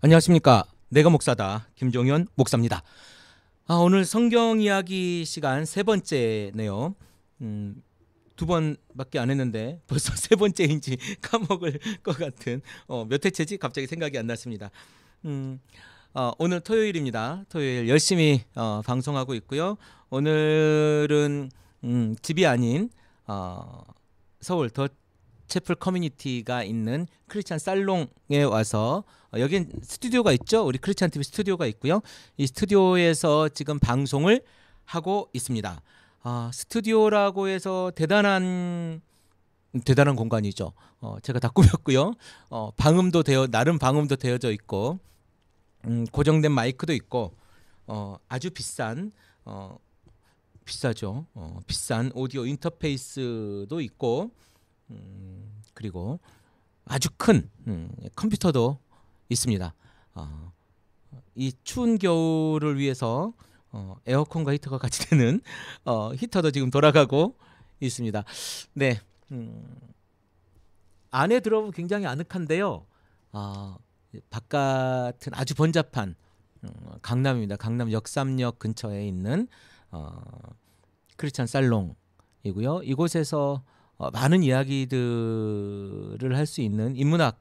안녕하십니까. 내가 목사다. 김종현 목사입니다. 오늘 성경 이야기 시간 세 번째네요. 두 번밖에 안 했는데 벌써 세 번째인지 까먹을 것 같은 몇 회째지 갑자기 생각이 안 났습니다. 오늘 토요일입니다. 토요일 열심히 방송하고 있고요. 오늘은 집이 아닌 서울 더 채플 커뮤니티가 있는 크리스찬 살롱에 와서 여긴 스튜디오가 있죠. 우리 크리스찬 TV 스튜디오가 있고요. 이 스튜디오에서 지금 방송을 하고 있습니다. 스튜디오라고 해서 대단한 공간이죠. 제가 다 꾸몄고요. 방음도 나름 방음도 되어져 있고 고정된 마이크도 있고 아주 비싸죠. 비싼 오디오 인터페이스도 있고 그리고 아주 큰 컴퓨터도 있습니다. 이 추운 겨울을 위해서 에어컨과 히터가 같이 되는 히터도 지금 돌아가고 있습니다. 네, 안에 들어보면 굉장히 아늑한데요. 바깥은 아주 번잡한 강남입니다. 강남 역삼역 근처에 있는 크리스찬 살롱이고요. 이곳에서 많은 이야기들을 할 수 있는 인문학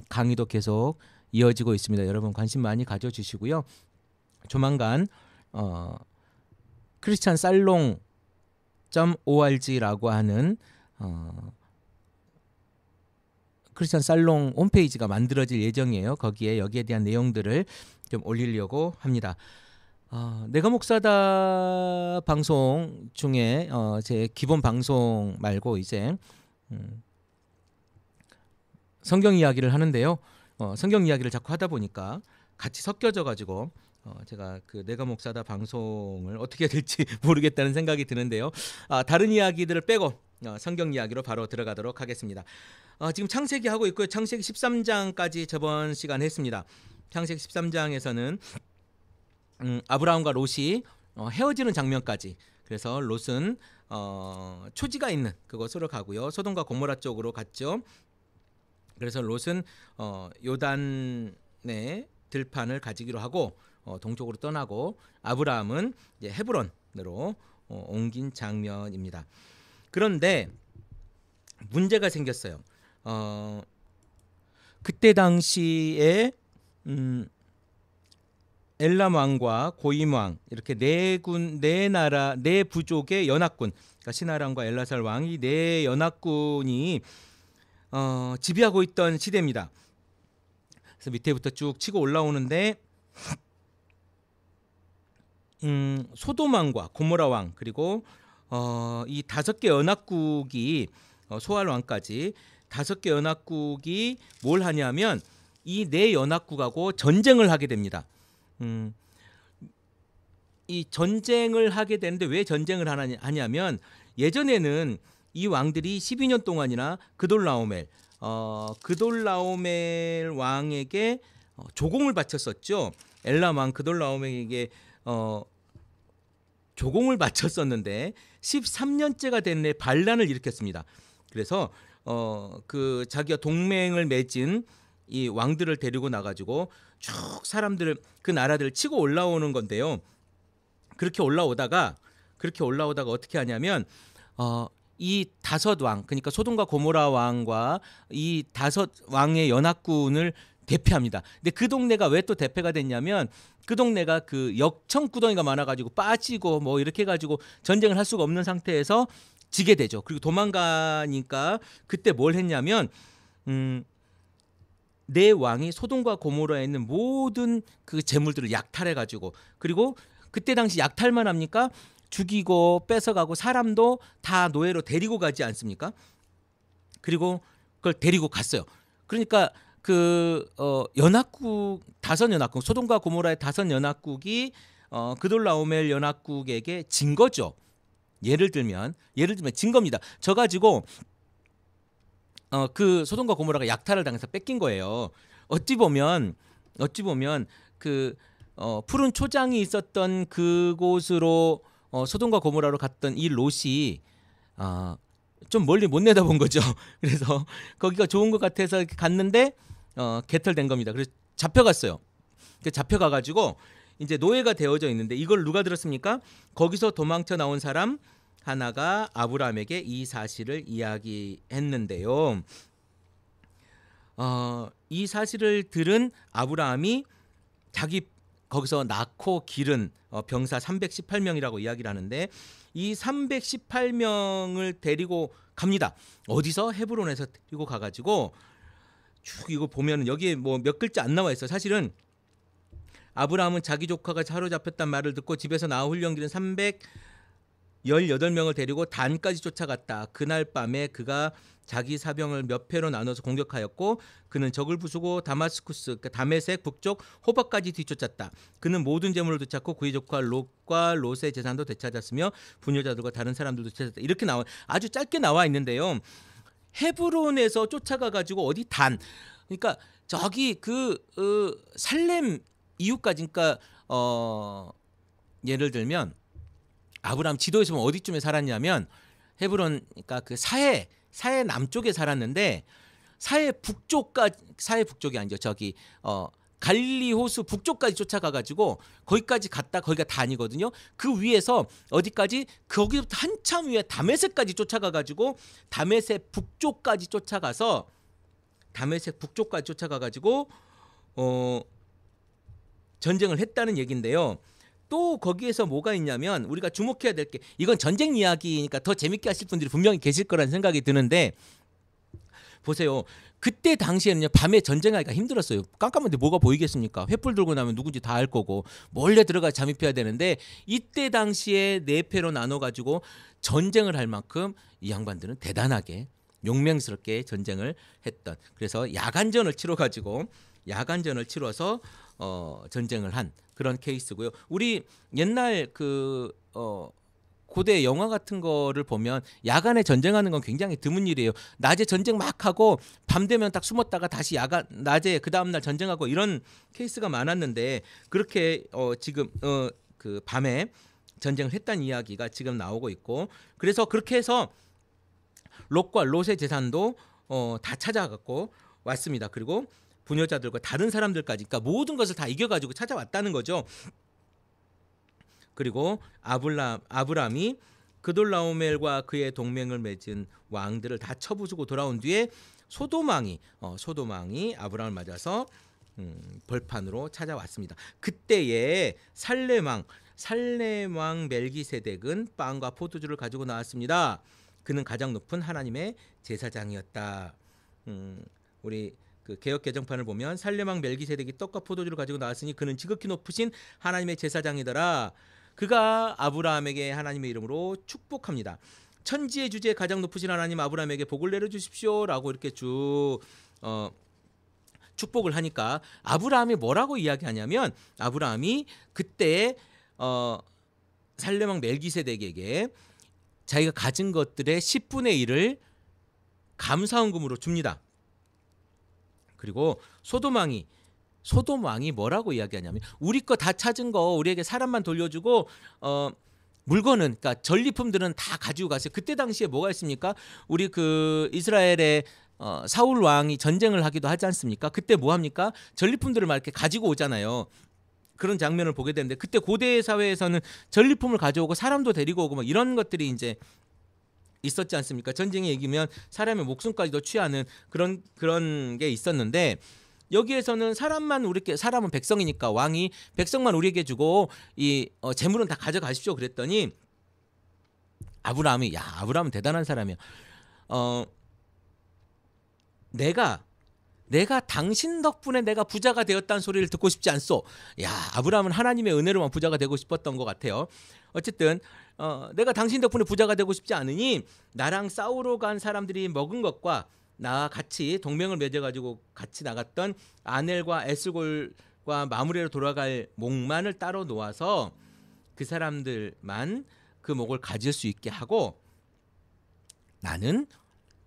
강의도 계속 이어지고 있습니다. 여러분 관심 많이 가져주시고요. 조만간 크리스찬 살롱 .org라고 하는 크리스찬 살롱 홈페이지가 만들어질 예정이에요. 거기에 여기에 대한 내용들을 좀 올리려고 합니다. 내가 목사다 방송 중에 제 기본 방송 말고 이제 성경 이야기를 하는데요. 성경 이야기를 자꾸 하다 보니까 같이 섞여져 가지고 제가 그 내가 목사다 방송을 어떻게 해야 될지 모르겠다는 생각이 드는데요. 다른 이야기들을 빼고 성경 이야기로 바로 들어가도록 하겠습니다. 지금 창세기 하고 있고요. 창세기 13장까지 저번 시간 했습니다. 창세기 13장에서는 아브라함과 롯이 헤어지는 장면까지. 그래서 롯은 초지가 있는 그곳으로 가고요. 소돔과 고모라 쪽으로 갔죠. 그래서 롯은 요단의 들판을 가지기로 하고 동쪽으로 떠나고 아브라함은 이제 헤브론으로 옮긴 장면입니다. 그런데 문제가 생겼어요. 그때 당시에 엘람 왕과 고임 왕 이렇게 네 나라 네 부족의 연합군, 그러니까 신하람과 엘라살 왕이 네 연합군이 지배하고 있던 시대입니다. 그래서 밑에부터 쭉 치고 올라오는데 소돔 왕과 고모라 왕 그리고 이 5개 연합국이 소알 왕까지 5개 연합국이 뭘 하냐면 이 네 연합국하고 전쟁을 하게 됩니다. 이 전쟁을 하게 되는데 왜 전쟁을 하냐면 예전에는 이 왕들이 12년 동안이나 그돌라오멜 왕에게 조공을 바쳤었죠. 엘람 왕 그돌라오멜에게 조공을 바쳤었는데 13년째가 된 해 반란을 일으켰습니다. 그래서 그 자기가 동맹을 맺은 이 왕들을 데리고 나가지고 쭉 사람들을 그 나라들을 치고 올라오는 건데요. 그렇게 올라오다가 어떻게 하냐면 이 5왕 그러니까 소돔과 고모라 왕과 이 5왕의 연합군을 대표합니다. 근데 그 동네가 왜 또 대표가 됐냐면 그 동네가 그 역청구덩이가 많아가지고 빠지고 뭐 이렇게 해가지고 전쟁을 할 수가 없는 상태에서 지게 되죠. 그리고 도망가니까 그때 뭘 했냐면 네 왕이 소돔과 고모라에 있는 모든 그 재물들을 약탈해가지고, 그리고 그때 당시 약탈만 합니까? 죽이고 뺏어가고 사람도 다 노예로 데리고 가지 않습니까? 그리고 그걸 데리고 갔어요. 그러니까 그 연합국 5연합국 소돔과 고모라의 5연합국이 그돌라오멜 연합국에게 진 거죠. 예를 들면 진 겁니다. 져 가지고 그 소돔과 고모라가 약탈을 당해서 뺏긴 거예요. 어찌 보면 그 푸른 초장이 있었던 그곳으로 소돔과 고모라로 갔던 이 롯이 좀 멀리 못 내다본 거죠. 그래서 거기가 좋은 것 같아서 갔는데 개털된 겁니다. 그래서 잡혀갔어요. 잡혀가가지고 이제 노예가 되어져 있는데 이걸 누가 들었습니까? 거기서 도망쳐 나온 사람 하나가 아브라함에게 이 사실을 이야기했는데요. 이 사실을 들은 아브라함이 자기 거기서 낳고 기른 병사 318명이라고 이야기를 하는데 이 318명을 데리고 갑니다. 어디서? 헤브론에서 데리고 가가지고 쭉 이거 보면 여기에 뭐 몇 글자 안 나와 있어. 사실은 아브라함은 자기 조카가 사로잡혔단 말을 듣고 집에서 나와 훈련기는 318명을 데리고 단까지 쫓아갔다. 그날 밤에 그가 자기 사병을 몇 회로 나눠서 공격하였고 그는 적을 부수고 다마스쿠스 다메섹 북쪽 호박까지 뒤쫓았다. 그는 모든 재물을 되찾고 그의 조카 롯과 롯의 재산도 되찾았으며 부녀자들과 다른 사람들도 되찾았다. 이렇게 아주 짧게 나와 있는데요. 헤브론에서 쫓아가가지고 어디 단 그러니까 저기 살렘 이후까지 그러니까 예를 들면 아브라함 지도에서 보면 어디쯤에 살았냐면 헤브론 그러니까 그 사해 남쪽에 살았는데 사해 북쪽이 아니죠. 저기 갈릴리 호수 북쪽까지 쫓아가가지고 거기까지 갔다 거기가 단이거든요. 그 위에서 어디까지 거기부터 한참 위에 다메섹까지 쫓아가가지고 다메섹 북쪽까지 쫓아가가지고 전쟁을 했다는 얘기인데요. 또 거기에서 뭐가 있냐면 우리가 주목해야 될 게 이건 전쟁 이야기니까 더 재밌게 하실 분들이 분명히 계실 거라는 생각이 드는데 보세요. 그때 당시에는요 밤에 전쟁하기가 힘들었어요. 깜깜한데 뭐가 보이겠습니까? 횃불 들고 나면 누군지 다 알 거고 몰래 들어가 잠입해야 되는데 이때 당시에 네 패로 나눠가지고 전쟁을 할 만큼 이 양반들은 대단하게 용맹스럽게 전쟁을 했던 그래서 야간전을 치러서 전쟁을 한 그런 케이스고요. 우리 옛날 고대 영화 같은 거를 보면 야간에 전쟁하는 건 굉장히 드문 일이에요. 낮에 전쟁 막 하고 밤 되면 딱 숨었다가 다시 낮에 그 다음 날 전쟁하고 이런 케이스가 많았는데 그렇게 지금 그 밤에 전쟁을 했다는 이야기가 지금 나오고 있고 그래서 그렇게 해서 롯과 롯의 재산도 다 찾아갖고 왔습니다. 그리고 부녀자들과 다른 사람들까지 그러니까 모든 것을 다 이겨가지고 찾아왔다는 거죠. 그리고 아브람이 그돌라오멜과 그의 동맹을 맺은 왕들을 다 쳐부수고 돌아온 뒤에 소돔왕이 아브람을 맞아서 벌판으로 찾아왔습니다. 그때에 살렘왕 멜기세덱은 빵과 포도주를 가지고 나왔습니다. 그는 가장 높은 하나님의 제사장이었다. 우리 그 개역 개정판을 보면 살렘왕 멜기세덱이 떡과 포도주를 가지고 나왔으니 그는 지극히 높으신 하나님의 제사장이더라. 그가 아브라함에게 하나님의 이름으로 축복합니다. 천지의 주제 가장 높으신 하나님 아브라함에게 복을 내려주십시오라고 이렇게 쭉 축복을 하니까 아브라함이 뭐라고 이야기하냐면 아브라함이 그때 살렘왕 멜기세덱에게 자기가 가진 것들의 10분의 1을 감사헌금으로 줍니다. 그리고 소돔왕이 뭐라고 이야기하냐면 우리 거 다 찾은 거 우리에게 사람만 돌려주고 물건은 그러니까 전리품들은 다 가지고 가세요. 그때 당시에 뭐가 있습니까? 우리 그 이스라엘의 사울 왕이 전쟁을 하기도 하지 않습니까? 그때 뭐 합니까? 전리품들을 막 이렇게 가지고 오잖아요. 그런 장면을 보게 되는데 그때 고대 사회에서는 전리품을 가져오고 사람도 데리고 오고 막 이런 것들이 이제 있었지 않습니까? 전쟁이 이기면 사람의 목숨까지도 취하는 그런 게 있었는데 여기에서는 사람은 백성이니까 왕이 백성만 우리에게 주고 이 재물은 다 가져가십시오 그랬더니 아브라함은 대단한 사람이야. 내가 당신 덕분에 내가 부자가 되었다는 소리를 듣고 싶지 않소. 아브라함은 하나님의 은혜로만 부자가 되고 싶었던 것 같아요. 어쨌든 내가 당신 덕분에 부자가 되고 싶지 않으니 나랑 싸우러 간 사람들이 먹은 것과 나와 같이 동맹을 맺어가지고 같이 나갔던 아넬과 에스골과 마므레로 돌아갈 목만을 따로 놓아서 그 사람들만 그 목을 가질 수 있게 하고 나는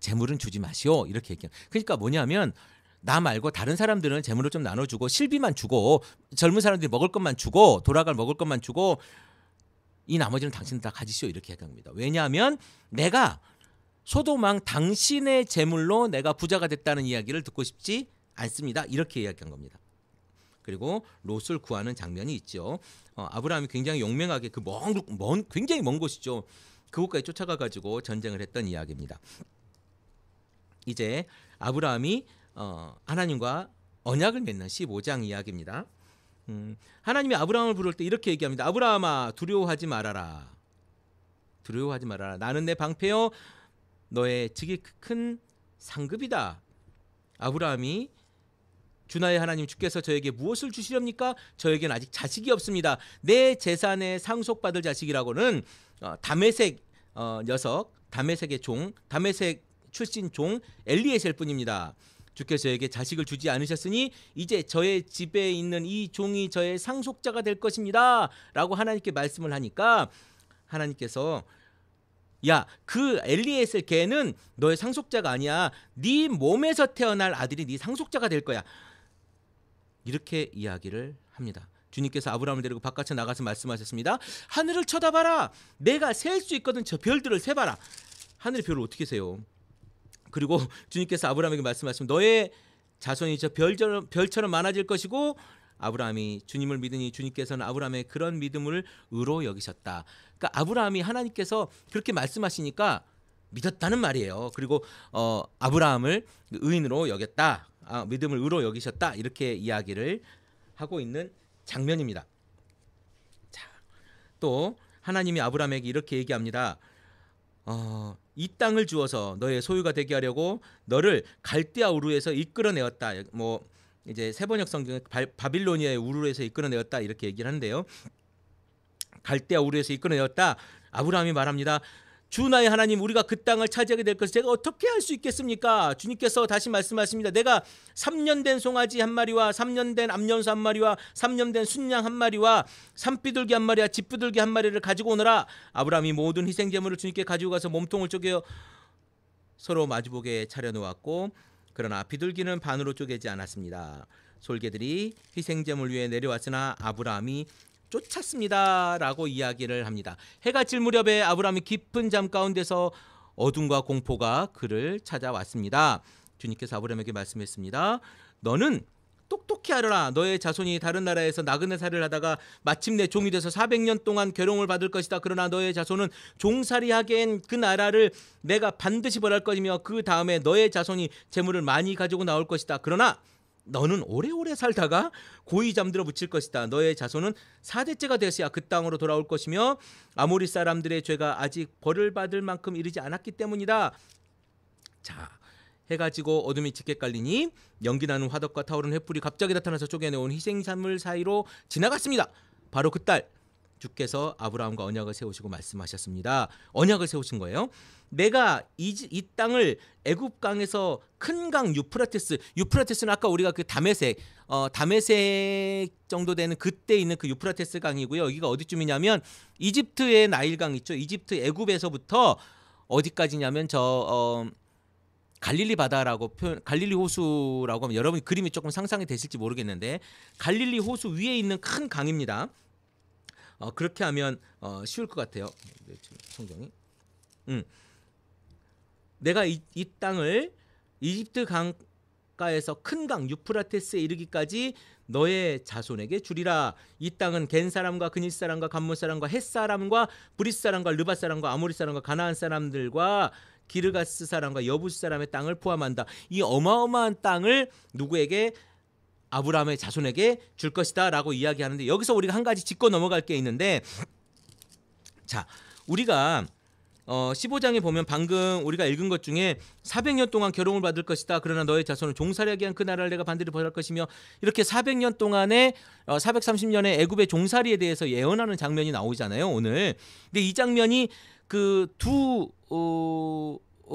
재물은 주지 마시오 이렇게 얘기해요. 그러니까 뭐냐면 나 말고 다른 사람들은 재물을 좀 나눠주고 실비만 주고 젊은 사람들이 먹을 것만 주고 돌아갈 먹을 것만 주고 이 나머지는 당신은 다 가지시오 이렇게 얘기합니다. 왜냐하면 내가 소돔왕 당신의 재물로 내가 부자가 됐다는 이야기를 듣고 싶지 않습니다. 이렇게 이야기한 겁니다. 그리고 롯을 구하는 장면이 있죠. 아브라함이 굉장히 용맹하게 그 굉장히 먼 곳이죠. 그곳까지 쫓아가 가지고 전쟁을 했던 이야기입니다. 이제 아브라함이 하나님과 언약을 맺는 15장 이야기입니다. 하나님이 아브라함을 부를 때 이렇게 얘기합니다. 아브라함아, 두려워하지 말아라. 두려워하지 말아라. 나는 내 방패요 너의 지극히 큰 상급이다. 아브라함이 주나의 하나님 주께서 저에게 무엇을 주시렵니까? 저에게는 아직 자식이 없습니다. 내 재산에 상속받을 자식이라고는 다메섹 녀석, 다메섹의 종, 다메섹 출신 종 엘리에셀 뿐입니다. 주께서 저에게 자식을 주지 않으셨으니 이제 저의 집에 있는 이 종이 저의 상속자가 될 것입니다. 라고 하나님께 말씀을 하니까 하나님께서 야, 그 엘리에셀 걔는 너의 상속자가 아니야. 네 몸에서 태어날 아들이 네 상속자가 될 거야. 이렇게 이야기를 합니다. 주님께서 아브라함을 데리고 바깥에 나가서 말씀하셨습니다. 하늘을 쳐다봐라. 내가 셀 수 있거든. 저 별들을 세봐라. 하늘의 별을 어떻게 세요? 그리고 주님께서 아브라함에게 말씀하시면 너의 자손이 저 별처럼 많아질 것이고 아브라함이 주님을 믿으니 주님께서는 아브라함의 그런 믿음을 의로 여기셨다. 그러니까 아브라함이 하나님께서 그렇게 말씀하시니까 믿었다는 말이에요. 그리고 아브라함을 의인으로 여겼다. 믿음을 의로 여기셨다. 이렇게 이야기를 하고 있는 장면입니다. 자, 또 하나님이 아브라함에게 이렇게 얘기합니다. 이 땅을 주어서 너의 소유가 되게 하려고 너를 갈대아 우르에서 이끌어내었다. 이제 세번역 성경에 바빌로니아의 우르에서 이끌어내었다 이렇게 얘기를 하는데요. 갈대아 우르에서 이끌어내었다. 아브라함이 말합니다. 주 나의 하나님, 우리가 그 땅을 차지하게 될 것을 제가 어떻게 할 수 있겠습니까? 주님께서 다시 말씀하십니다. 내가 3년 된 송아지 한 마리와 3년 된 암염소 한 마리와 3년 된 순양 한 마리와 산비둘기 한 마리와 집비둘기 한 마리를 가지고 오너라. 아브라함이 모든 희생 제물을 주님께 가지고 가서 몸통을 쪼개 서로 마주보게 차려놓았고 그러나 비둘기는 반으로 쪼개지 않았습니다. 솔개들이 희생 제물 위에 내려왔으나 아브라함이 쫓았습니다. 라고 이야기를 합니다. 해가 질 무렵에 아브라함이 깊은 잠 가운데서 어둠과 공포가 그를 찾아왔습니다. 주님께서 아브라함에게 말씀했습니다. 너는 똑똑히 하라. 너의 자손이 다른 나라에서 나그네 살이를 하다가 마침내 종이 돼서 400년 동안 괴로움을 받을 것이다. 그러나 너의 자손은 종살이하기엔 그 나라를 내가 반드시 벌할 것이며 그 다음에 너의 자손이 재물을 많이 가지고 나올 것이다. 그러나 너는 오래오래 살다가 고이 잠들어 묻힐 것이다. 너의 자손은 4대째가 되어야 그 땅으로 돌아올 것이며 아모리 사람들의 죄가 아직 벌을 받을 만큼 이르지 않았기 때문이다. 자, 해가 지고 어둠이 짙게 깔리니 연기나는 화덕과 타오르는 횃불이 갑자기 나타나서 쪼개내온 희생산물 사이로 지나갔습니다. 바로 그딸 주께서 아브라함과 언약을 세우시고 말씀하셨습니다. 언약을 세우신 거예요. 내가 이 땅을 애굽강에서 큰 강 유프라테스는 아까 우리가 그 다메섹 정도 되는 그때 있는 그 유프라테스 강이고요. 여기가 어디쯤이냐면 이집트의 나일강 있죠. 이집트 애굽에서부터 어디까지냐면 갈릴리 바다라고 갈릴리 호수라고 하면 여러분 그림이 조금 상상이 되실지 모르겠는데 갈릴리 호수 위에 있는 큰 강입니다. 그렇게 하면 쉬울 것 같아요. 성경이. 내가 이 땅을 이집트 강가에서 큰 강 유프라테스에 이르기까지 너의 자손에게 주리라. 이 땅은 겐 사람과 그닛 사람과 감몬 사람과 헷 사람과 브릿 사람과 르밧 사람과 아모리 사람과 가나안 사람들과 기르가스 사람과 여부스 사람의 땅을 포함한다. 이 어마어마한 땅을 누구에게? 아브라함의 자손에게 줄 것이다 라고 이야기하는데 여기서 우리가 한 가지 짚고 넘어갈 게 있는데 자, 우리가 15장에 보면 방금 우리가 읽은 것 중에 400년 동안 괴로움을 받을 것이다. 그러나 너의 자손은 종살이하게 한 그 나라를 내가 반드시 벌할 것이며 이렇게 400년 동안에 430년의 애굽의 종살이에 대해서 예언하는 장면이 나오잖아요. 오늘. 근데 이 장면이 그 두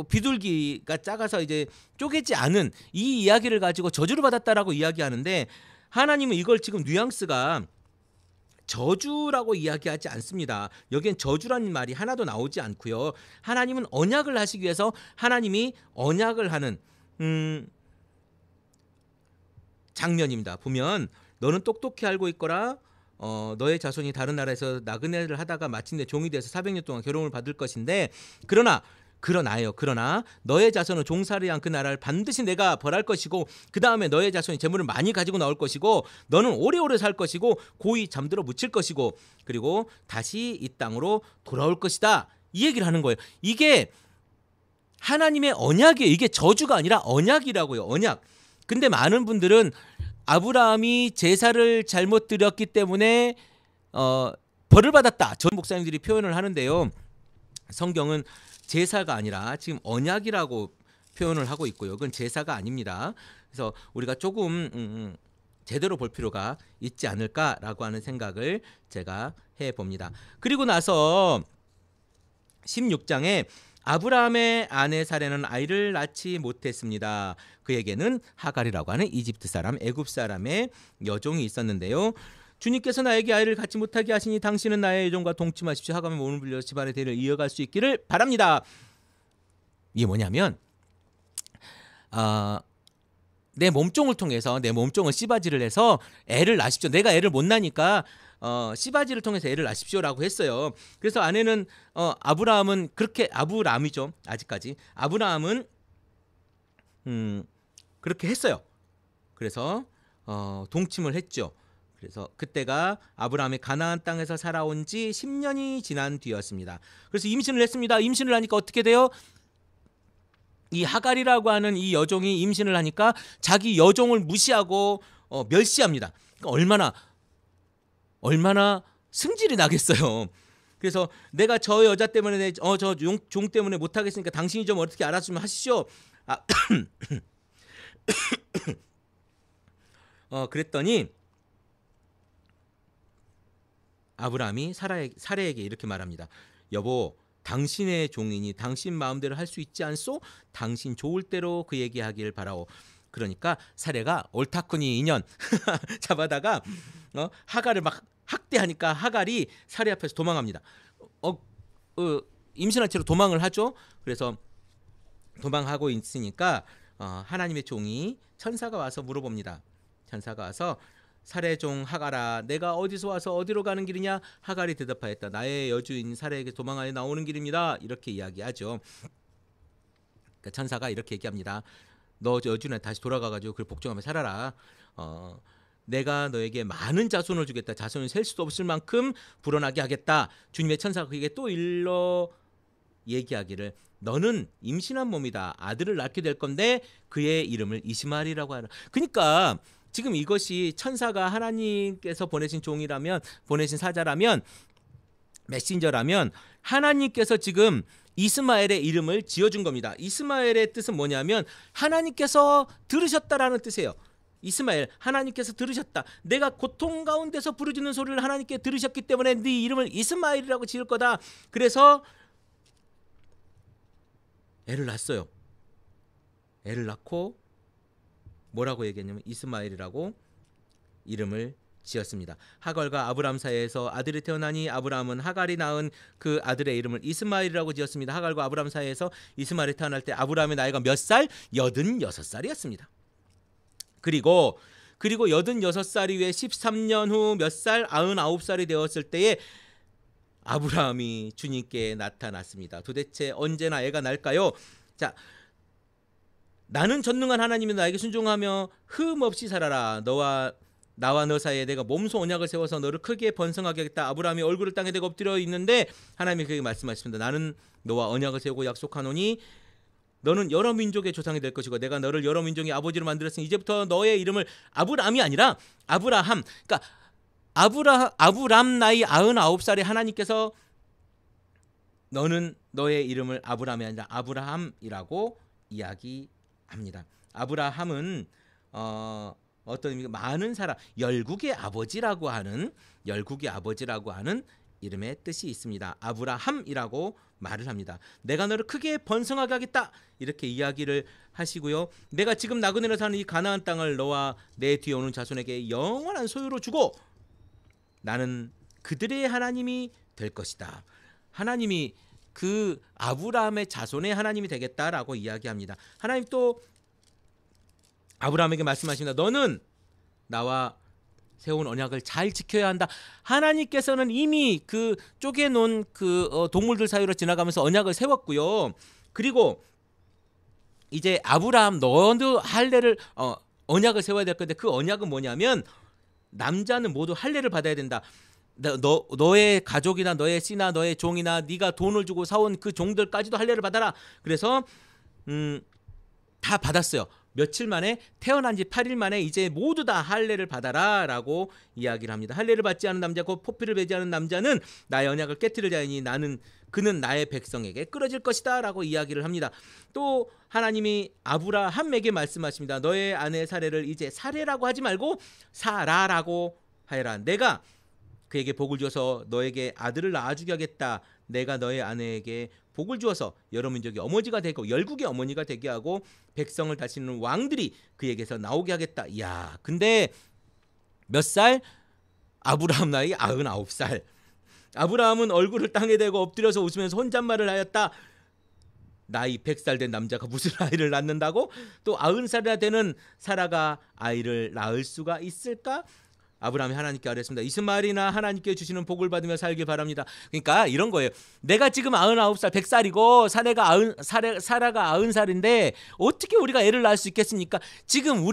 비둘기가 작아서 이제 쪼개지 않은 이 이야기를 가지고 저주를 받았다라고 이야기하는데 하나님은 이걸 지금 뉘앙스가 저주라고 이야기하지 않습니다. 여기엔 저주라는 말이 하나도 나오지 않고요. 하나님은 언약을 하시기 위해서 하나님이 언약을 하는 장면입니다. 보면 너는 똑똑히 알고 있거라. 너의 자손이 다른 나라에서 나그네를 하다가 마침내 종이 돼서 400년 동안 괴로움을 받을 것인데 그러나 그러나 너의 자손은 종살이 않은 그 나라를 반드시 내가 벌할 것이고 그 다음에 너의 자손이 재물을 많이 가지고 나올 것이고 너는 오래오래 살 것이고 고이 잠들어 묻힐 것이고 그리고 다시 이 땅으로 돌아올 것이다. 이 얘기를 하는 거예요. 이게 하나님의 언약이에요. 이게 저주가 아니라 언약이라고요. 언약. 근데 많은 분들은 아브라함이 제사를 잘못 드렸기 때문에 벌을 받았다. 전 목사님들이 표현을 하는데요. 성경은 제사가 아니라 지금 언약이라고 표현을 하고 있고요. 그건 제사가 아닙니다. 그래서 우리가 조금 제대로 볼 필요가 있지 않을까라고 하는 생각을 제가 해봅니다. 그리고 나서 16장에 아브라함의 아내 사레는 아이를 낳지 못했습니다. 그에게는 하갈이라고 하는 이집트 사람, 애굽 사람의 여종이 있었는데요. 주님께서 나에게 아이를 갖지 못하게 하시니 당신은 나의 여종과 동침하십시오. 하갈의 몸을 빌려서 집안의 대를 이어갈 수 있기를 바랍니다. 이게 뭐냐면 내 몸종을 통해서 내 몸종을 씨바지를 해서 애를 낳으십시오. 내가 애를 못 낳으니까 씨바지를 통해서 애를 낳으십시오라고 했어요. 그래서 아내는 아브라함은 그렇게 아브라함이죠. 아직까지 아브라함은 그렇게 했어요. 그래서 동침을 했죠. 그래서 그때가 아브라함이 가나안 땅에서 살아온 지 10년이 지난 뒤였습니다. 그래서 임신을 했습니다. 임신을 하니까 어떻게 돼요? 이 하갈이라고 하는 이 여종이 임신을 하니까 자기 여종을 무시하고 멸시합니다. 그러니까 얼마나 승질이 나겠어요. 그래서 내가 저 여자 때문에 저 종 때문에 못하겠으니까 당신이 좀 어떻게 알아주면 하시죠. 그랬더니 아브라함이 사레에게 이렇게 말합니다. 여보, 당신의 종이니 당신 마음대로 할 수 있지 않소? 당신 좋을 대로 그 얘기하길 바라오. 그러니까 사레가 옳다쿠니 인연 잡아다가 하갈을 막 학대하니까 하갈이 사레 앞에서 도망합니다. 임신한 채로 도망을 하죠. 그래서 도망하고 있으니까 하나님의 종이 천사가 와서 물어봅니다. 천사가 와서 사레종 하갈아, 내가 어디서 와서 어디로 가는 길이냐? 하갈이 대답하였다. 나의 여주인 사레에게 도망하여 나오는 길입니다. 이렇게 이야기하죠. 그러니까 천사가 이렇게 얘기합니다. 너 여주인한테 다시 돌아가가지고 그걸 복종하며 살아라. 내가 너에게 많은 자손을 주겠다. 자손을 셀 수도 없을 만큼 불어나게 하겠다. 주님의 천사가 그에게 또 일러 얘기하기를 너는 임신한 몸이다. 아들을 낳게 될 건데 그의 이름을 이스마엘이라고 하라. 그러니까 지금 이것이 천사가 하나님께서 보내신 종이라면, 보내신 사자라면, 메신저라면 하나님께서 지금 이스마엘의 이름을 지어준 겁니다. 이스마엘의 뜻은 뭐냐면 하나님께서 들으셨다라는 뜻이에요. 이스마엘, 하나님께서 들으셨다. 내가 고통 가운데서 부르짖는 소리를 하나님께 들으셨기 때문에 네 이름을 이스마엘이라고 지을 거다. 그래서 애를 낳았어요. 애를 낳고 뭐라고 얘기했냐면 이스마엘이라고 이름을 지었습니다. 하갈과 아브라함 사이에서 아들이 태어나니 아브라함은 하갈이 낳은 그 아들의 이름을 이스마엘이라고 지었습니다. 하갈과 아브라함 사이에서 이스마엘이 태어날 때 아브라함의 나이가 몇 살? 86살이었습니다. 그리고 86살이 후에 13년 후 몇 살? 99살이 되었을 때에 아브라함이 주님께 나타났습니다. 도대체 언제나 애가 날까요? 자, 나는 전능한 하나님이 나에게 순종하며 흠 없이 살아라. 나와 너 사이에 내가 몸소 언약을 세워서 너를 크게 번성하게 하겠다. 아브라함이 얼굴을 땅에 대고 엎드려 있는데 하나님이 그에게 말씀하십니다. 나는 너와 언약을 세우고 약속하노니 너는 여러 민족의 조상이 될 것이고 내가 너를 여러 민족의 아버지로 만들었으니 이제부터 너의 이름을 아브라함이 아니라 아브라함. 그러니까 아브람 나이 99살에 하나님께서 너는 너의 이름을 아브라함이 아니라 아브라함이라고 이야기합니다. 아브라함은 어떤 의미가 많은 사람, 열국의 아버지라고 하는 이름의 뜻이 있습니다. 아브라함이라고 말을 합니다. 내가 너를 크게 번성하게 하겠다 이렇게 이야기를 하시고요. 내가 지금 나그네로 사는 이 가나안 땅을 너와 내 뒤에 오는 자손에게 영원한 소유로 주고 나는 그들의 하나님이 될 것이다. 하나님이 그 아브라함의 자손의 하나님이 되겠다라고 이야기합니다. 하나님 또 아브라함에게 말씀하십니다. 너는 나와 세운 언약을 잘 지켜야 한다. 하나님께서는 이미 그 쪼개놓은 그 동물들 사이로 지나가면서 언약을 세웠고요. 그리고 이제 아브라함 너도 할례를 언약을 세워야 될 건데 그 언약은 뭐냐면 남자는 모두 할례를 받아야 된다. 너의 가족이나 너의 씨나 너의 종이나 네가 돈을 주고 사온 그 종들까지도 할례를 받아라. 그래서 다 받았어요. 며칠 만에 태어난 지 8일 만에 이제 모두 다 할례를 받아라라고 이야기를 합니다. 할례를 받지 않은 남자 곧 포피를 베지 않은 남자는 나의 언약을 깨뜨릴 자이니 그는 나의 백성에게 끌어질 것이다라고 이야기를 합니다. 또 하나님이 아브라함에게 말씀하십니다. 너의 아내 사례를 이제 사례라고 하지 말고 사라라고 하여라. 내가 그에게 복을 주어서 너에게 아들을 낳아주게 하겠다. 내가 너의 아내에게 복을 주어서 여러 민족의 어머니가 되고 열국의 어머니가 되게 하고 백성을 다스리는 왕들이 그에게서 나오게 하겠다. 이야, 근데 몇 살? 아브라함 나이 99살. 아브라함은 얼굴을 땅에 대고 엎드려서 웃으면서 혼잣말을 하였다. 나이 100살 된 남자가 무슨 아이를 낳는다고? 또 90살이나 되는 사라가 아이를 낳을 수가 있을까? 아브라함이 하나님께 아뢰었습니다. 이스마엘이나 하나님께 주시는 복을 받으며 살길 바랍니다. 그러니까 이런 거예요. 내가 지금 99살 100살이고 사라가 90살인데 어떻게 우리가 애를 낳을 수 있겠습니까? 지금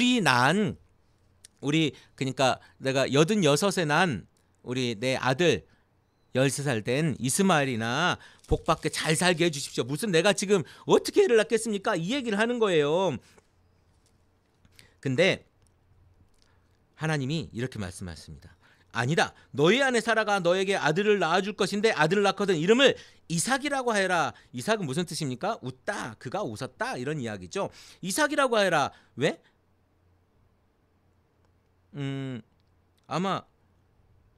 그러니까 내가 86에 난 우리 내 아들 13살 된 이스마엘이나 복받게 잘 살게 해주십시오. 무슨 내가 지금 어떻게 애를 낳겠습니까? 이 얘기를 하는 거예요. 근데 하나님이 이렇게 말씀하십니다. 아니다. 너희 아내 사라가 너에게 아들을 낳아줄 것인데 아들을 낳거든 이름을 이삭이라고 하여라. 이삭은 무슨 뜻입니까? 웃다. 그가 웃었다. 이런 이야기죠. 이삭이라고 하여라. 왜? 아마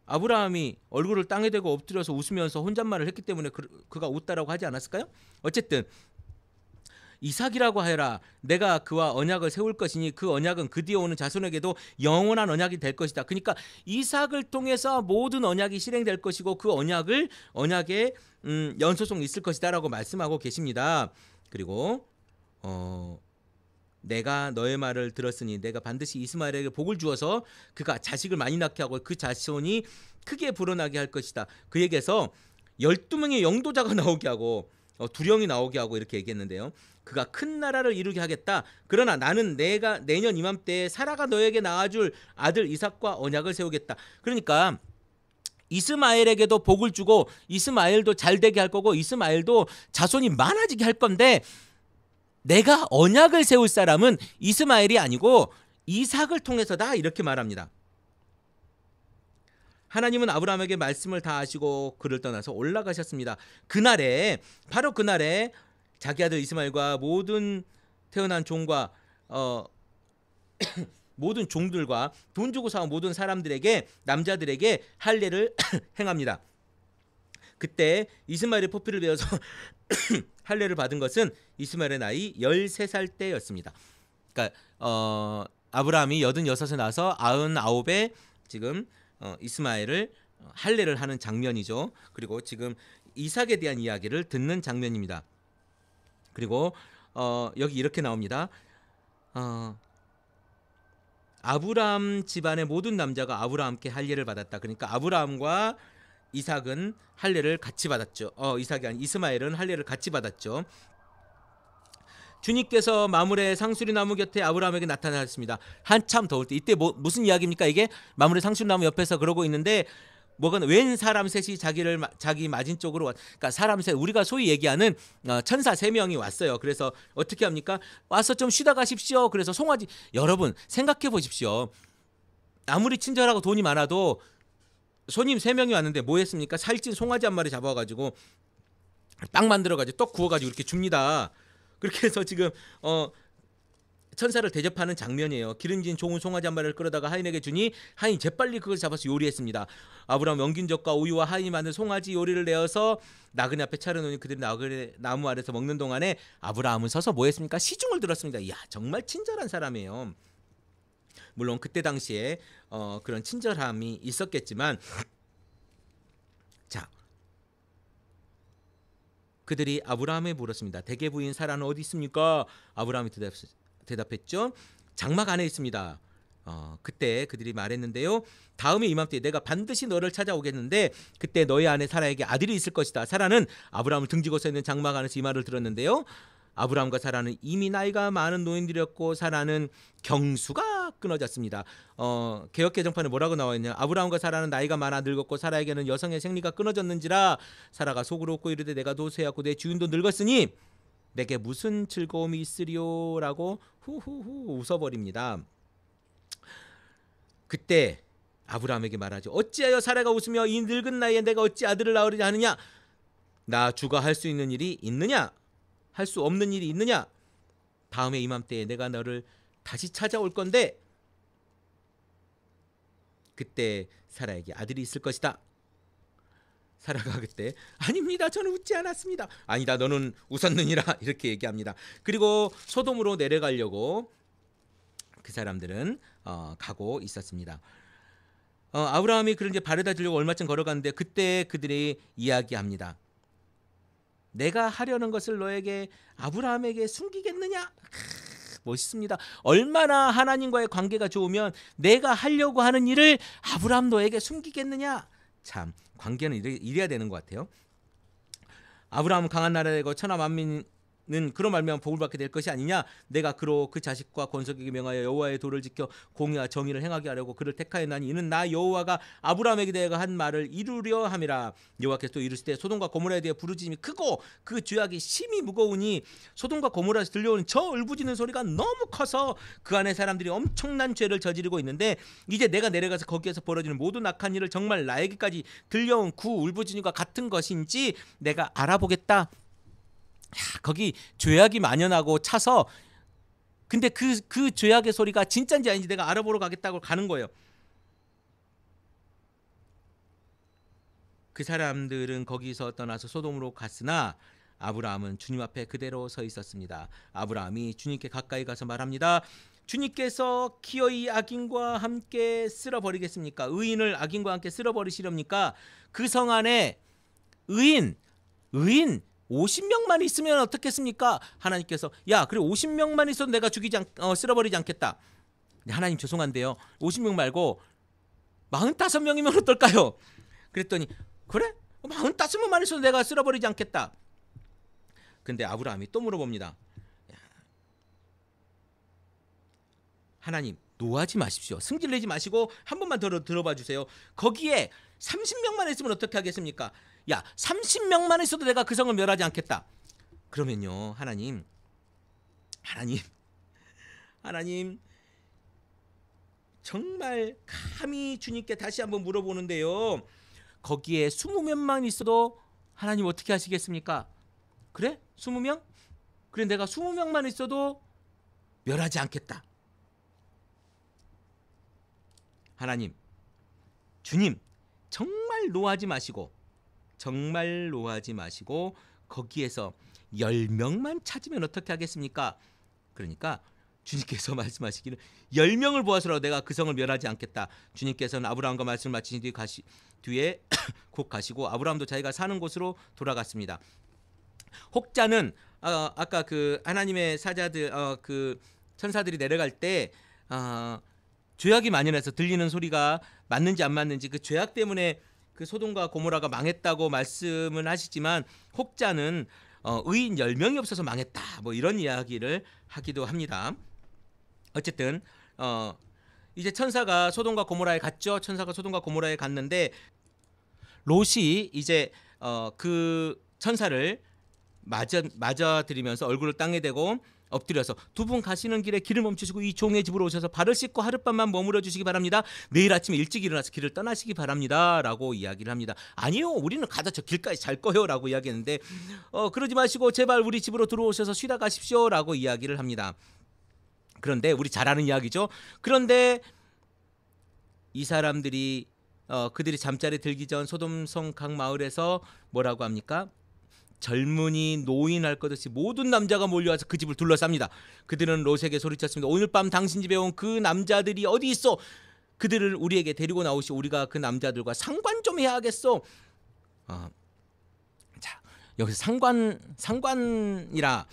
아브라함이 얼굴을 땅에 대고 엎드려서 웃으면서 혼잣말을 했기 때문에 그가 웃다라고 하지 않았을까요? 어쨌든 이삭이라고 하여라. 내가 그와 언약을 세울 것이니 그 언약은 그 뒤에 오는 자손에게도 영원한 언약이 될 것이다. 그러니까 이삭을 통해서 모든 언약이 실행될 것이고 그 언약에 연소성이 있을 것이다라고 말씀하고 계십니다. 그리고 내가 너의 말을 들었으니 내가 반드시 이스마엘에게 복을 주어서 그가 자식을 많이 낳게 하고 그 자손이 크게 불어나게 할 것이다. 그에게서 12명의 영도자가 나오게 하고 두령이 나오게 하고 이렇게 얘기했는데요. 그가 큰 나라를 이루게 하겠다. 그러나 나는 내가 내년 이맘때에 사라가 너에게 낳아줄 아들 이삭과 언약을 세우겠다. 그러니까 이스마엘에게도 복을 주고 이스마엘도 잘되게 할 거고 이스마엘도 자손이 많아지게 할 건데 내가 언약을 세울 사람은 이스마엘이 아니고 이삭을 통해서다 이렇게 말합니다. 하나님은 아브라함에게 말씀을 다 하시고 그를 떠나서 올라가셨습니다. 바로 그날에 자기 아들 이스마엘과 모든 태어난 종과 모든 종들과 돈 주고 사온 모든 사람들에게 남자들에게 할례를 행합니다. 그때 이스마엘의 포피를 베어서 할례를 받은 것은 이스마엘의 나이 13살 때였습니다. 그러니까 아브라함이 86에 나서 99에 지금 이스마엘을 할례를 하는 장면이죠. 그리고 지금 이삭에 대한 이야기를 듣는 장면입니다. 그리고 여기 이렇게 나옵니다. 아브라함 집안의 모든 남자가 아브라함께 할례를 받았다. 그러니까 아브라함과 이삭은 할례를 같이 받았죠. 이삭이 아닌 이스마엘은 할례를 같이 받았죠. 주님께서 마므레 상수리 나무 곁에 아브라함에게 나타나셨습니다. 한참 더울 때 이때 무슨 이야기입니까? 이게 마므레 상수리 나무 옆에서 그러고 있는데 웬 사람 셋이 자기 맞은 쪽으로 그러니까 사람 셋 우리가 소위 얘기하는 천사 3명이 왔어요. 그래서 어떻게 합니까? 와서 좀 쉬다 가십시오. 그래서 송아지 여러분 생각해 보십시오. 아무리 친절하고 돈이 많아도 손님 3명이 왔는데 뭐 했습니까? 살찐 송아지 한 마리 잡아가지고 빵 만들어가지고 떡 구워가지고 이렇게 줍니다. 그렇게 해서 지금 천사를 대접하는 장면이에요. 기름진 좋은 송아지 한 마리를 끌어다가 하인에게 주니 하인이 재빨리 그걸 잡아서 요리했습니다. 아브라함 엉긴젓과 우유와 하인이 만든 송아지 요리를 내어서 나그네 앞에 차려놓으니 그들이 나무 아래서 먹는 동안에 아브라함은 서서 뭐 했습니까? 시중을 들었습니다. 이야 정말 친절한 사람이에요. 물론 그때 당시에 그런 친절함이 있었겠지만 자 그들이 아브라함에 물었습니다. 대개 부인 사라는 어디 있습니까? 아브라함이 대답했죠. 장막 안에 있습니다. 그때 그들이 말했는데요. 다음에 이맘때 내가 반드시 너를 찾아오겠는데 그때 너의 아내 사라에게 아들이 있을 것이다. 사라는 아브라함을 등지고 서 있는 장막 안에서 이 말을 들었는데요. 아브라함과 사라는 이미 나이가 많은 노인들이었고 사라는 경수가 끊어졌습니다. 개역 개정판에 뭐라고 나와 있냐? 아브라함과 사라는 나이가 많아 늙었고 사라에게는 여성의 생리가 끊어졌는지라 사라가 속으로 웃고 이르되 내가 노쇠하고 내 주인도 늙었으니 내게 무슨 즐거움이 있으리요라고 후후후 웃어버립니다. 그때 아브라함에게 말하죠. 어찌하여 사라가 웃으며 이 늙은 나이에 내가 어찌 아들을 낳으려 하느냐? 나 주가 할 수 있는 일이 있느냐? 할 수 없는 일이 있느냐? 다음에 이맘때에 내가 너를 다시 찾아올 건데 그때 사라에게 아들이 있을 것이다. 사라가 그때 아닙니다. 저는 웃지 않았습니다. 아니다. 너는 웃었느니라 이렇게 얘기합니다. 그리고 소돔으로 내려가려고 그 사람들은 가고 있었습니다. 아브라함이 그런 이제 바르다 들려고 얼마쯤 걸어갔는데 그때 그들이 이야기합니다. 내가 하려는 것을 너에게 아브라함에게 숨기겠느냐? 멋있습니다. 얼마나 하나님과의 관계가 좋으면 내가 하려고 하는 일을 아브라함 너에게 숨기겠느냐? 참 관계는 이래야 되는 것 같아요. 아브라함은 강한 나라가 되고 천하 만민은 그로 말미암아 복을 받게 될 것이 아니냐. 내가 그로 그 자식과 권속에게 명하여 여호와의 도를 지켜 공의와 정의를 행하게 하려고 그를 택하였나니 이는 나 여호와가 아브라함에게 대하여 한 말을 이루려 함이라. 여호와께서 또 이르시되 소돔과 고모라에 대해 부르짖음이 크고 그 죄악이 심히 무거우니 소돔과 고모라에서 들려오는 저 울부짖는 소리가 너무 커서 그 안에 사람들이 엄청난 죄를 저지르고 있는데 이제 내가 내려가서 거기에서 벌어지는 모든 악한 일을 정말 나에게까지 들려온 그 울부짖음과 같은 것인지 내가 알아보겠다. 거기 죄악이 만연하고 차서 근데 그 죄악의 소리가 진짜인지 아닌지 내가 알아보러 가겠다고 가는 거예요. 그 사람들은 거기서 떠나서 소돔으로 갔으나 아브라함은 주님 앞에 그대로 서 있었습니다. 아브라함이 주님께 가까이 가서 말합니다. 주님께서 기어이 악인과 함께 쓸어버리겠습니까? 의인을 악인과 함께 쓸어버리시렵니까? 그 성 안에 의인 50명만 있으면 어떻겠습니까? 하나님께서 야 그래 50명만 있어도 내가 쓸어버리지 않겠다. 하나님 죄송한데요. 50명 말고 45명이면 어떨까요? 그랬더니 그래? 45명만 있어도 내가 쓸어버리지 않겠다. 근데 아브라함이 또 물어봅니다. 하나님 노하지 마십시오. 승질내지 마시고 한 번만 더 들어봐 주세요. 거기에 30명만 있으면 어떻게 하겠습니까? 야 30명만 있어도 내가 그 성을 멸하지 않겠다. 그러면요 하나님 정말 감히 주님께 다시 한번 물어보는데요. 거기에 20명만 있어도 하나님 어떻게 하시겠습니까? 그래? 20명? 그래 내가 20명만 있어도 멸하지 않겠다. 하나님 주님 정말 노하지 마시고 거기에서 10명만 찾으면 어떻게 하겠습니까? 그러니까 주님께서 말씀하시기를 10명을 보아서라도 내가 그 성을 멸하지 않겠다. 주님께서는 아브라함과 말씀을 마친 뒤에 곧 가시고 아브라함도 자기가 사는 곳으로 돌아갔습니다. 혹자는 아까 그 하나님의 사자들 그 천사들이 내려갈 때 죄악이 만연해서 들리는 소리가 맞는지 안 맞는지 그 죄악 때문에 그 소돔과 고모라가 망했다고 말씀은 하시지만 혹자는 의인 10명이 없어서 망했다 뭐 이런 이야기를 하기도 합니다. 어쨌든 이제 천사가 소돔과 고모라에 갔죠. 천사가 소돔과 고모라에 갔는데 롯이 이제 그 천사를 맞아들이면서 얼굴을 땅에 대고 엎드려서 두 분 가시는 길에 길을 멈추시고 이 종의 집으로 오셔서 발을 씻고 하룻밤만 머무러 주시기 바랍니다. 내일 아침에 일찍 일어나서 길을 떠나시기 바랍니다 라고 이야기를 합니다. 아니요 우리는 가다 저 길까지 잘 거예요 라고 이야기했는데 그러지 마시고 제발 우리 집으로 들어오셔서 쉬다 가십시오 라고 이야기를 합니다. 그런데 우리 잘 아는 이야기죠. 그런데 이 사람들이 그들이 잠자리에 들기 전 소돔성 각 마을에서 뭐라고 합니까? 젊은이 노인 할 것 없이 모든 남자가 몰려와서 그 집을 둘러쌉니다. 그들은 롯에게 소리쳤습니다. 오늘 밤 당신 집에 온 그 남자들이 어디 있어? 그들을 우리에게 데리고 나오시오. 우리가 그 남자들과 상관 좀 해야겠어. 자 여기서 상관이라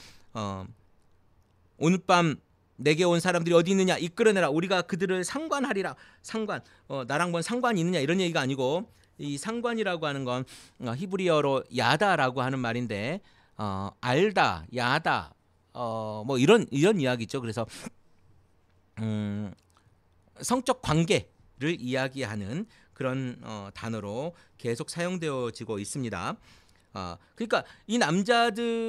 오늘 밤 내게 온 사람들이 어디 있느냐 이끌어내라. 우리가 그들을 상관하리라. 상관. 나랑 뭔 상관이 있느냐 이런 얘기가 아니고 이 상관이라고 하는 건 히브리어로 야다라고 하는 말인데 알다, 야다 뭐 이런 이야기죠. 그래서 성적 관계를 이야기하는 그런 단어로 계속 사용되어지고 있습니다. 그러니까 이 남자들과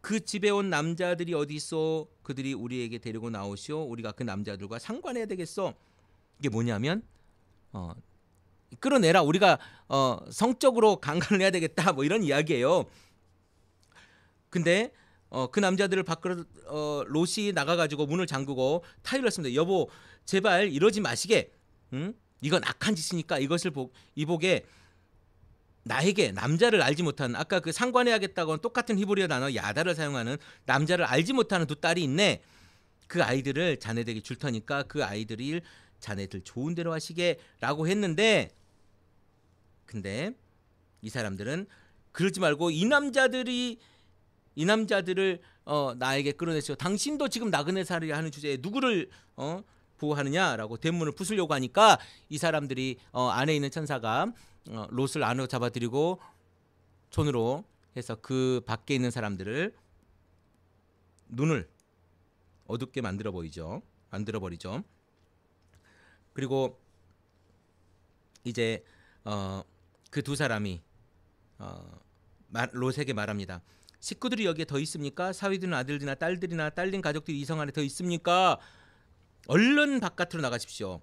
그 집에 온 남자들이 어디 있어? 그들이 우리에게 데리고 나오시오. 우리가 그 남자들과 상관해야 되겠어. 이게 뭐냐면 끌어내라. 우리가 성적으로 강간을 해야 되겠다. 뭐 이런 이야기예요. 근데 그 남자들을 밖으로 롯이 나가가지고 문을 잠그고 타일을 했습니다. 여보 제발 이러지 마시게. 이건 악한 짓이니까 이것을 이복에 나에게 남자를 알지 못하는 아까 그 상관해야겠다고는 똑같은 히브리어 단어 야다를 사용하는 남자를 알지 못하는 두 딸이 있네. 그 아이들을 자네들에게 줄 테니까 그 아이들이 자네들 좋은 대로 하시게라고 했는데 근데 이 사람들은 그러지 말고 이 남자들을 나에게 끌어내시오. 당신도 지금 나그네 살이라 하는 주제에 누구를 보호하느냐라고 대문을 부수려고 하니까 이 사람들이 안에 있는 천사가 롯을 안으로 잡아들이고 손으로 해서 그 밖에 있는 사람들을 눈을 어둡게 만들어 버리죠. 그리고 이제 그 두 사람이 롯에게 말합니다. 식구들이 여기에 더 있습니까? 사위들이나 아들들이나 딸들이나 딸린 가족들이 이 성 안에 더 있습니까? 얼른 바깥으로 나가십시오.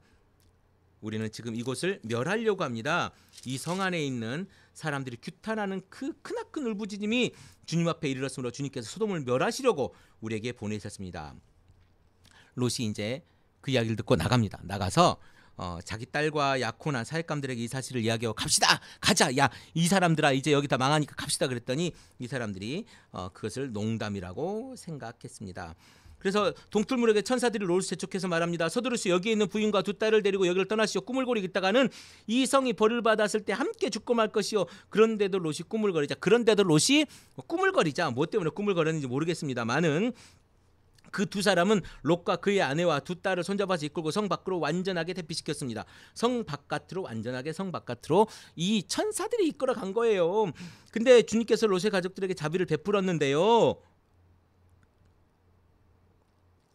우리는 지금 이곳을 멸하려고 합니다. 이 성 안에 있는 사람들이 규탄하는 그 크나큰 울부짖음이 주님 앞에 이르렀으므로 주님께서 소돔을 멸하시려고 우리에게 보내셨습니다. 롯이 이제 그 이야기를 듣고 나갑니다. 나가서 자기 딸과 약혼한 사역감들에게 이 사실을 이야기하고 갑시다. 가자. 야, 이 사람들아 이제 여기 다 망하니까 갑시다. 그랬더니 이 사람들이 그것을 농담이라고 생각했습니다. 그래서 동틀물에게 천사들이 롯을 재촉해서 말합니다. 서두르시오. 여기에 있는 부인과 두 딸을 데리고 여기를 떠나시오. 꾸물거리겠다가는 이 성이 벌을 받았을 때 함께 죽고 말 것이오. 그런데도 롯이 꾸물거리자. 뭐 때문에 꾸물거렸는지 모르겠습니다만은 그 두 사람은 롯과 그의 아내와 두 딸을 손잡아서 이끌고 성 밖으로 완전하게 대피시켰습니다. 성 바깥으로 이 천사들이 이끌어 간 거예요. 근데 주님께서 롯의 가족들에게 자비를 베풀었는데요.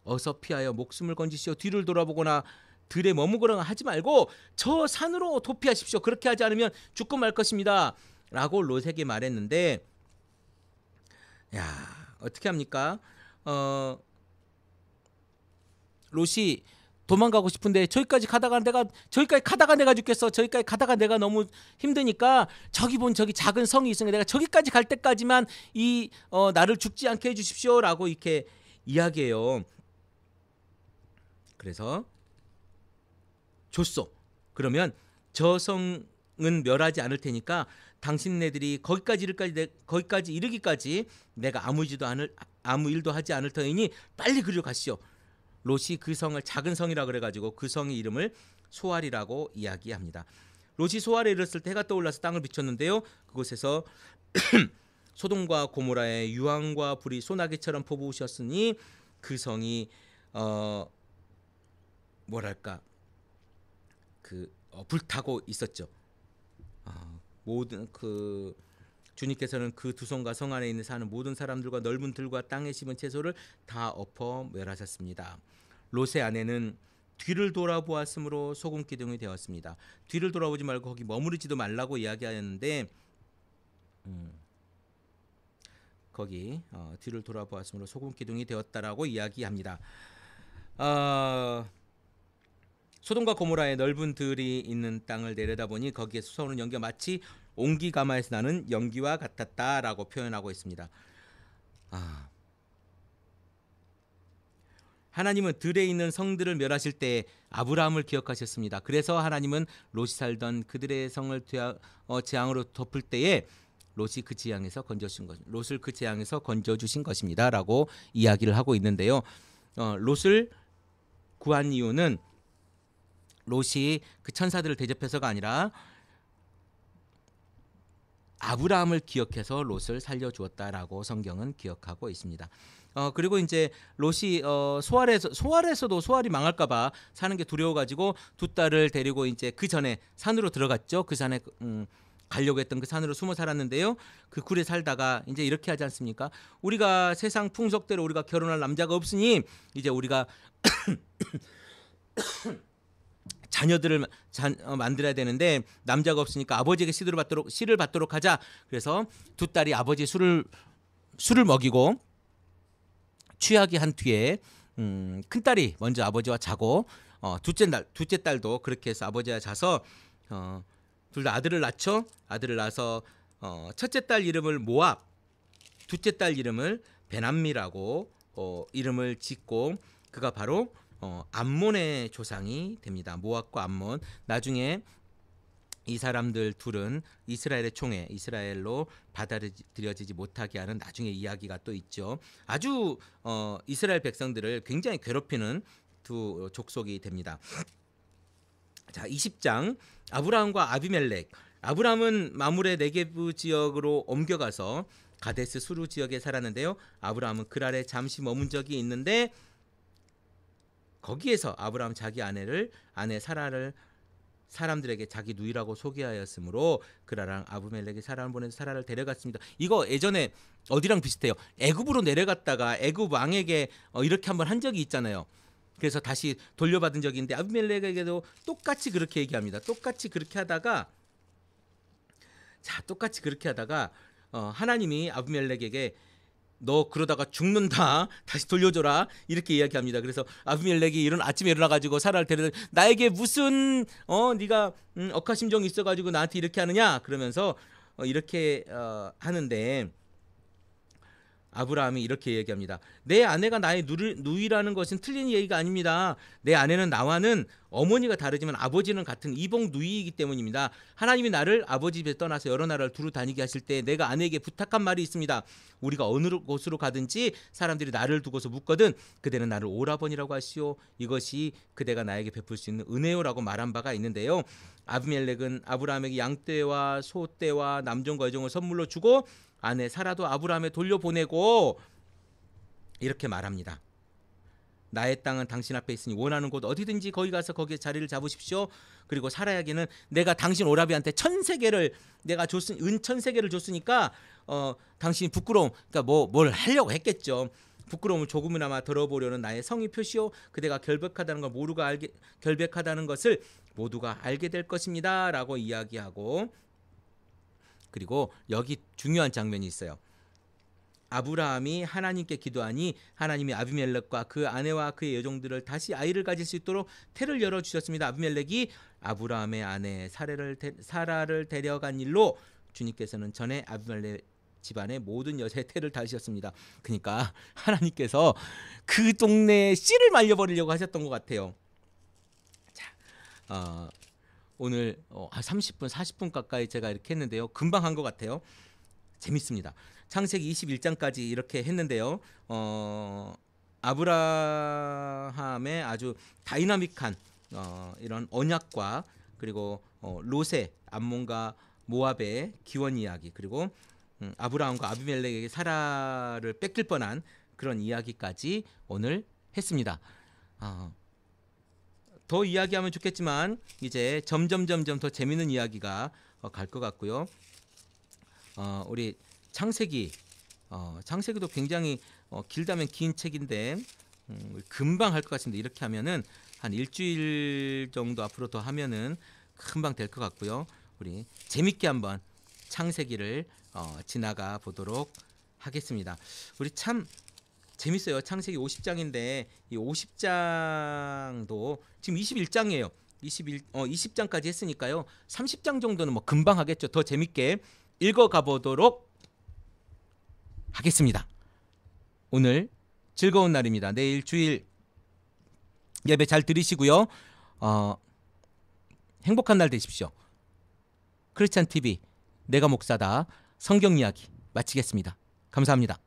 어서 피하여 목숨을 건지시오. 뒤를 돌아보거나 들에 머무거나 하지 말고 저 산으로 도피하십시오. 그렇게 하지 않으면 죽고 말 것입니다. 라고 롯에게 말했는데 어떻게 합니까? 롯이 도망가고 싶은데 저기까지 가다가 내가 죽겠어. 저기까지 가다가 내가 너무 힘드니까 저기 작은 성이 있으니까 내가 저기까지 갈 때까지만 나를 죽지 않게 해주십시오라고 이렇게 이야기해요. 그래서 좋소. 그러면 저 성은 멸하지 않을 테니까 당신네들이 거기까지 이르기까지 내가 아무 일도 하지 않을 터이니 빨리 그리로 가시오. 롯이 그 성을 작은 성이라 그래가지고 그 성의 이름을 소알이라고 이야기합니다. 롯이 소알에 이르렀을 때 해가 떠올라서 땅을 비췄는데요. 그곳에서 소돔과 고모라의 유황과 불이 소나기처럼 퍼부으셨으니 그 성이 불타고 있었죠. 모든 주님께서는 그 두 성과 성 안에 있는 사는 모든 사람들과 넓은 들과 땅에 심은 채소를 다 엎어 멸하셨습니다. 롯의 아내는 뒤를 돌아보았으므로 소금 기둥이 되었습니다. 뒤를 돌아보지 말고 거기 머무르지도 말라고 이야기하였는데 거기 뒤를 돌아보았으므로 소금 기둥이 되었다라고 이야기합니다. 소돔과 고모라의 넓은 들이 있는 땅을 내려다보니 거기에 솟아오는 연기가 마치 옹기가마에서 나는 연기와 같았다라고 표현하고 있습니다. 하나님은 들에 있는 성들을 멸하실 때 아브라함을 기억하셨습니다. 그래서 하나님은 롯이 살던 그들의 성을 재앙으로 덮을 때에 롯을 그 재앙에서 건져주신 것입니다라고 이야기를 하고 있는데요. 롯을 구한 이유는 롯이 그 천사들을 대접해서가 아니라 아브라함을 기억해서 롯을 살려주었다라고 성경은 기억하고 있습니다. 그리고 이제 롯이 소알에서도 소알이 망할까봐 사는 게 두려워가지고 두 딸을 데리고 이제 그 전에 산으로 들어갔죠. 그 산에 가려고 했던 그 산으로 숨어 살았는데요. 그 굴에 살다가 이제 이렇게 하지 않습니까? 우리가 세상 풍속대로 우리가 결혼할 남자가 없으니 이제 우리가 자녀들을 만들어야 되는데 남자가 없으니까 아버지에게 씨를 받도록 하자. 그래서 두 딸이 아버지 술을 먹이고 취하게 한 뒤에 큰 딸이 먼저 아버지와 자고 둘째 딸도 그렇게 해서 아버지와 자서 둘 다 아들을 낳죠. 아들을 낳아서 첫째 딸 이름을 모압, 둘째 딸 이름을 베남미라고 이름을 짓고 그가 바로 암몬의 조상이 됩니다. 모압과 암몬. 나중에 이 사람들 둘은 이스라엘의 총회, 이스라엘로 받아들여지지 못하게 하는 나중에 이야기가 또 있죠. 아주 이스라엘 백성들을 굉장히 괴롭히는 두 족속이 됩니다. 자, 20장 아브라함과 아비멜렉. 아브라함은 마므레 네게브 지역으로 옮겨가서 가데스 수루 지역에 살았는데요. 아브라함은 그랄에 잠시 머문 적이 있는데 거기에서 아브라함 자기 아내 사라를 사람들에게 자기 누이라고 소개하였으므로 그라랑 아비멜렉이 사람을 보내서 사라를 데려갔습니다. 이거 예전에 어디랑 비슷해요. 애굽으로 내려갔다가 애굽 왕에게 이렇게 한번 한 적이 있잖아요. 그래서 다시 돌려받은 적이 있는데 아비멜렉에게도 똑같이 그렇게 얘기합니다. 똑같이 그렇게 하다가 하나님이 아비멜렉에게 너 그러다가 죽는다. 다시 돌려줘라. 이렇게 이야기합니다. 그래서 아비멜렉이 이런 아침에 일어나가지고 사라를 데려다 나에게 무슨 네가 억하심정이 있어가지고 나한테 이렇게 하느냐 그러면서 이렇게 하는데 아브라함이 이렇게 얘기합니다. 내 아내가 나의 누이라는 것은 틀린 얘기가 아닙니다. 내 아내는 나와는 어머니가 다르지만 아버지는 같은 이복 누이이기 때문입니다. 하나님이 나를 아버지 집에 떠나서 여러 나라를 두루 다니게 하실 때 내가 아내에게 부탁한 말이 있습니다. 우리가 어느 곳으로 가든지 사람들이 나를 두고서 묻거든 그대는 나를 오라버니라고 하시오. 이것이 그대가 나에게 베풀 수 있는 은혜요라고 말한 바가 있는데요. 아비멜렉은 아브라함에게 양떼와 소떼와 남종과 여종을 선물로 주고 아내 사라도 아브라함에 돌려보내고 이렇게 말합니다. 나의 땅은 당신 앞에 있으니 원하는 곳 어디든지 거기 가서 거기에 자리를 잡으십시오. 그리고 사라에게는 내가 당신 오라비한테 1000세겔을 내가 은 1000세겔을 줬으니까 당신이 부끄러움 그러니까 뭘 하려고 했겠죠. 부끄러움을 조금이나마 덜어보려는 나의 성의 표시요 그대가 결백하다는 것을 모두가 알게 될 것입니다라고 이야기하고 그리고 여기 중요한 장면이 있어요. 아브라함이 하나님께 기도하니 하나님이 아비멜렉과 그 아내와 그의 여종들을 다시 아이를 가질 수 있도록 태를 열어주셨습니다. 아비멜렉이 아브라함의 아내 사라를 데려간 일로 주님께서는 전에 아비멜렉 집안의 모든 여자의 태를 다시셨습니다. 그러니까 하나님께서 그 동네에 씨를 말려버리려고 하셨던 것 같아요. 자, 오늘 30분 40분 가까이 제가 이렇게 했는데요. 금방 한 것 같아요. 재밌습니다. 창세기 21장까지 이렇게 했는데요. 아브라함의 아주 다이나믹한 이런 언약과 그리고 롯의 암몬과 모압의 기원 이야기 그리고 아브라함과 아비멜렉에게 사라를 뺏길 뻔한 그런 이야기까지 오늘 했습니다. 더 이야기하면 좋겠지만 이제 점점 더 재밌는 이야기가 갈 것 같고요. 우리 창세기도 굉장히 길다면 긴 책인데 금방 할 것 같습니다. 이렇게 하면은 한 일주일 정도 앞으로 더 하면은 금방 될 것 같고요. 우리 재밌게 한번 창세기를 지나가 보도록 하겠습니다. 우리 참 재밌어요. 창세기 50장인데 이 50장도 지금 21장이에요. 20장까지 했으니까요. 30장 정도는 뭐 금방 하겠죠. 더 재밌게 읽어가 보도록 하겠습니다. 오늘 즐거운 날입니다. 내일 주일 예배 잘 들으시고요. 행복한 날 되십시오. 크리스찬 TV 내가 목사다 성경 이야기 마치겠습니다. 감사합니다.